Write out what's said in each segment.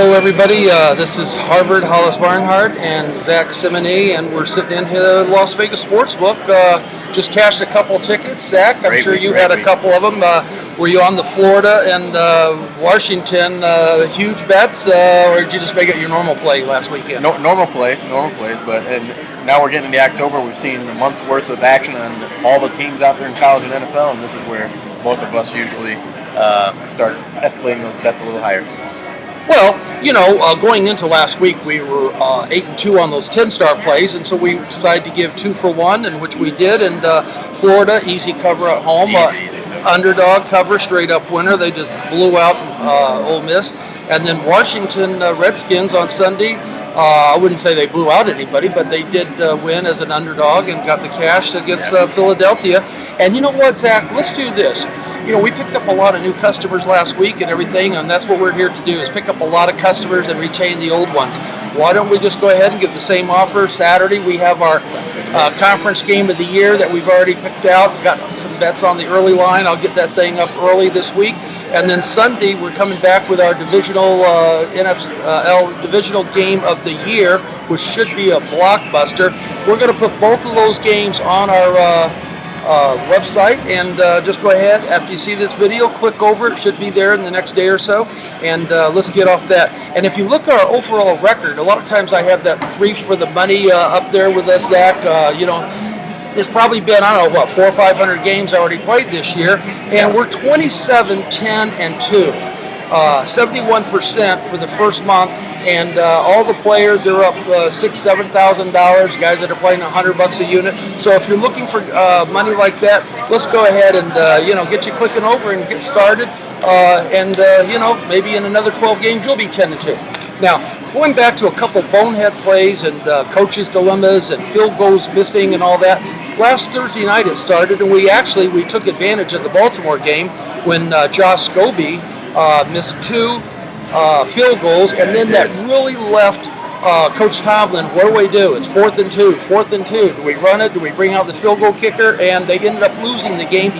Hello, everybody. This is Hollis, Barnhart, and Zack, Cimini, and we're sitting in here at Las Vegas Sportsbook. Just cashed a couple tickets. Zack, I'm sure you had a couple of them. Were you on the Florida and Washington huge bets, or did you just make it your normal play last weekend? Normal plays, but now we're getting into October. We've seen a month's worth of action on all the teams out there in college and NFL, and this is where both of us usually start escalating those bets a little higher. Well, going into last week, we were 8-2 on those 10-star plays, and so we decided to give 2 for 1, and which we did. And Florida, easy cover at home. Easy. Underdog cover, straight-up winner. They just blew out Ole Miss. And then Washington Redskins on Sunday. I wouldn't say they blew out anybody, but they did win as an underdog and got the cash against Philadelphia. And you know what, Zach? Let's do this. We picked up a lot of new customers last week and everything, and that's what we're here to do, is pick up a lot of customers and retain the old ones. Why don't we just go ahead and give the same offer? Saturday, we have our conference game of the year that we've already picked out. Got some bets on the early line. I'll get that thing up early this week. And then Sunday, we're coming back with our divisional NFL divisional game of the year, which should be a blockbuster. We're going to put both of those games on our website, and just go ahead after you see this video, click over. It should be there in the next day or so, and let's get off that. And if you look at our overall record, a lot of times I have that 3 for the money up there with us. That there's probably been 400 or 500 games already played this year, and we're 27, 10, and 2, 71% for the first month. And all the players are up $6,000-$7,000. Guys that are playing $100 a unit. So if you're looking for money like that, let's go ahead and get you clicking over and get started. Maybe in another 12 games you'll be 10-2. Now, going back to a couple bonehead plays and coaches' dilemmas and field goals missing and all that. Last Thursday night it started, and we took advantage of the Baltimore game when Josh Scobie missed 2 field goals, and then that really left Coach Tomlin. What do we do? It's 4th and 2. Do we run it? Do we bring out the field goal kicker? And they ended up losing the game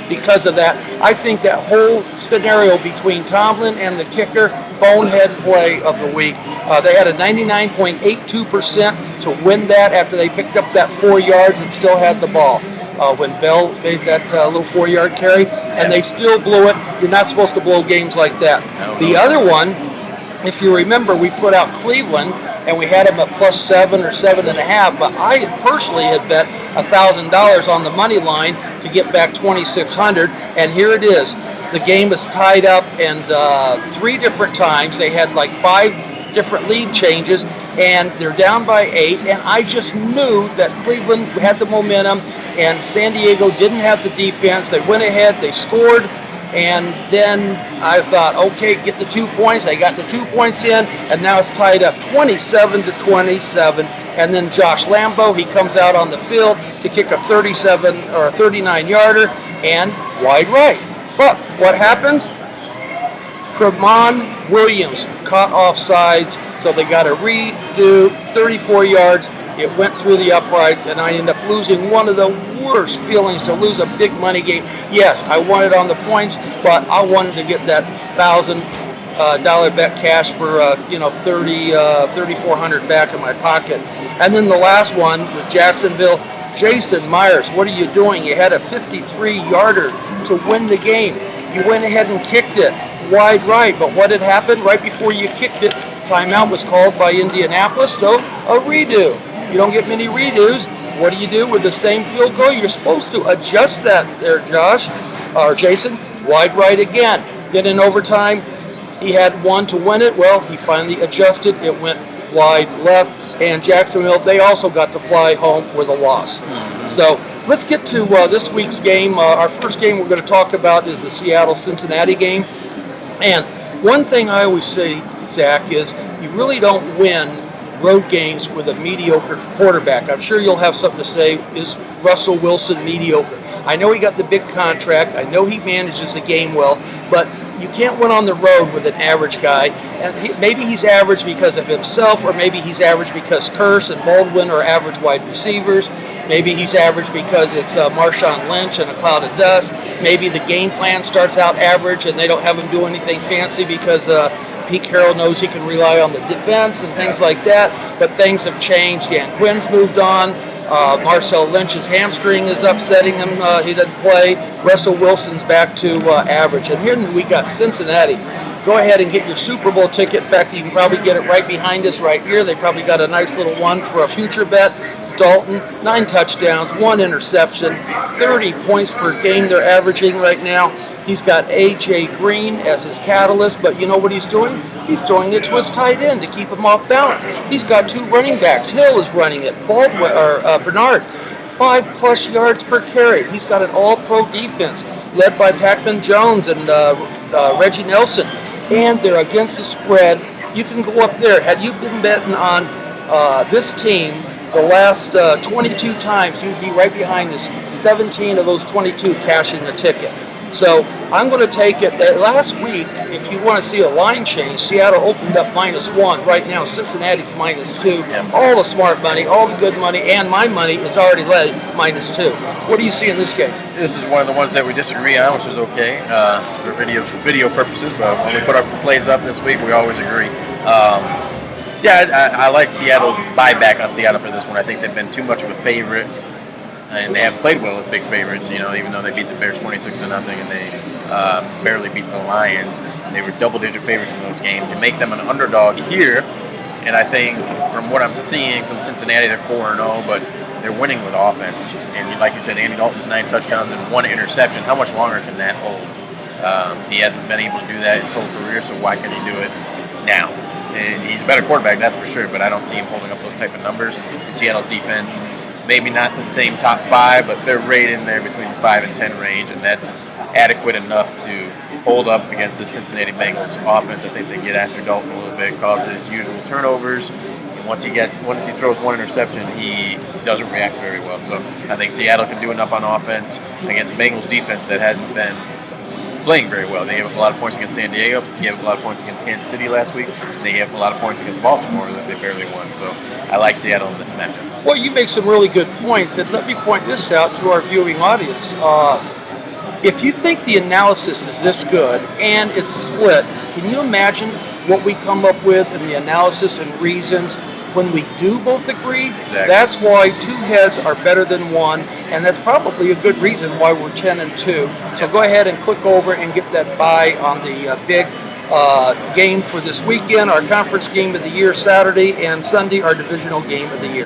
because of that. I think that whole scenario between Tomlin and the kicker, bonehead play of the week. They had a 99.82% to win that after they picked up that 4 yards and still had the ball. When Bell made that little 4-yard carry, and they still blew it. You're not supposed to blow games like that. The other one, if you remember, we put out Cleveland, and we had them at +7 or 7.5, but I personally had bet $1,000 on the money line to get back 2,600, and here it is. The game is tied up, and 3 different times they had like 5 different lead changes, and they're down by 8, and I just knew that Cleveland had the momentum and San Diego didn't have the defense. They went ahead, they scored, and then I thought, okay, get the 2 points. They got the 2 points in, and now it's tied up 27-27. And then Josh Lambo, he comes out on the field to kick a 37 or a 39-yarder and wide right. But what happens? Tremont Williams caught offsides, so they got to redo 34 yards. It went through the uprights, and I ended up losing. One of the worst feelings to lose a big money game. Yes, I won it on the points, but I wanted to get that $1,000 bet cash for $3,400 back in my pocket. And then the last one with Jacksonville, Jason Myers. What are you doing? You had a 53-yarder to win the game. You went ahead and kicked it wide right, but what had happened right before you kicked it? Timeout was called by Indianapolis, so a redo. You don't get many redos. What do you do with the same field goal? You're supposed to adjust that there, Josh, or Jason. Wide right again. Then in overtime, he had 1 to win it. Well, he finally adjusted. It went wide left, and Jacksonville, they also got to fly home with a loss. So let's get to this week's game. Our first game we're going to talk about is the Seattle-Cincinnati game. And one thing I always say, Zach, is you really don't win road games with a mediocre quarterback. I'm sure you'll have something to say. Is Russell Wilson mediocre? I know he got the big contract. I know he manages the game well, but you can't win on the road with an average guy. And maybe he's average because of himself, or maybe he's average because Curse and Baldwin are average wide receivers. Maybe he's average because it's Marshawn Lynch and a cloud of dust. Maybe the game plan starts out average and they don't have him do anything fancy because Pete Carroll knows he can rely on the defense and things like that, but things have changed. Dan Quinn's moved on. Marcel Lynch's hamstring is upsetting him. He doesn't play. Russell Wilson's back to average. And here we got Cincinnati. Go ahead and get your Super Bowl ticket. In fact, you can probably get it right behind us right here. They probably got a nice little one for a future bet. Dalton, 9 touchdowns, 1 interception, 30 points per game they're averaging right now. He's got A.J. Green as his catalyst, but you know what he's doing? He's throwing it to his tight end to keep him off balance. He's got 2 running backs. Hill is running it. Barnhart, 5+ yards per carry. He's got an all-pro defense led by Pac-Man Jones and Reggie Nelson, and they're against the spread. You can go up there. Had you been betting on this team the last 22 times, you'd be right behind this. 17 of those 22 cashing the ticket. So I'm going to take it. Last week, if you want to see a line change, Seattle opened up -1. Right now, Cincinnati's -2. Yeah. All the smart money, all the good money, and my money is already led -2. What do you see in this game? This is one of the ones that we disagree on, which is okay for video purposes. But when we put our plays up this week, we always agree. I like Seattle's buyback on Seattle for this one. I think they've been too much of a favorite, and they haven't played well as big favorites. Even though they beat the Bears 26-0 and they barely beat the Lions, they were double-digit favorites in those games. To make them an underdog here, and I think from what I'm seeing from Cincinnati, they're 4-0, but they're winning with offense. And like you said, Andy Dalton's 9 touchdowns and 1 interception. How much longer can that hold? He hasn't been able to do that his whole career, so why can he do it now? And he's a better quarterback, that's for sure, but I don't see him holding up those type of numbers. And Seattle's defense, maybe not the same top 5, but they're right in there between the 5 and 10 range, and that's adequate enough to hold up against the Cincinnati Bengals offense. I think they get after Dalton a little bit, cause his usual turnovers. And once he throws 1 interception, he doesn't react very well. So I think Seattle can do enough on offense against Bengals defense that hasn't been playing very well. They gave up a lot of points against San Diego. They gave up a lot of points against Kansas City last week. And they gave up a lot of points against Baltimore that they barely won. So I like Seattle in this matchup. Well, you make some really good points, and let me point this out to our viewing audience. If you think the analysis is this good and it's split, can you imagine what we come up with in the analysis and reasons when we do both agree? Exactly. That's why 2 heads are better than 1, and that's probably a good reason why we're 10-2. So go ahead and click over and get that buy on the big game for this weekend, our conference game of the year Saturday, and Sunday, our divisional game of the year.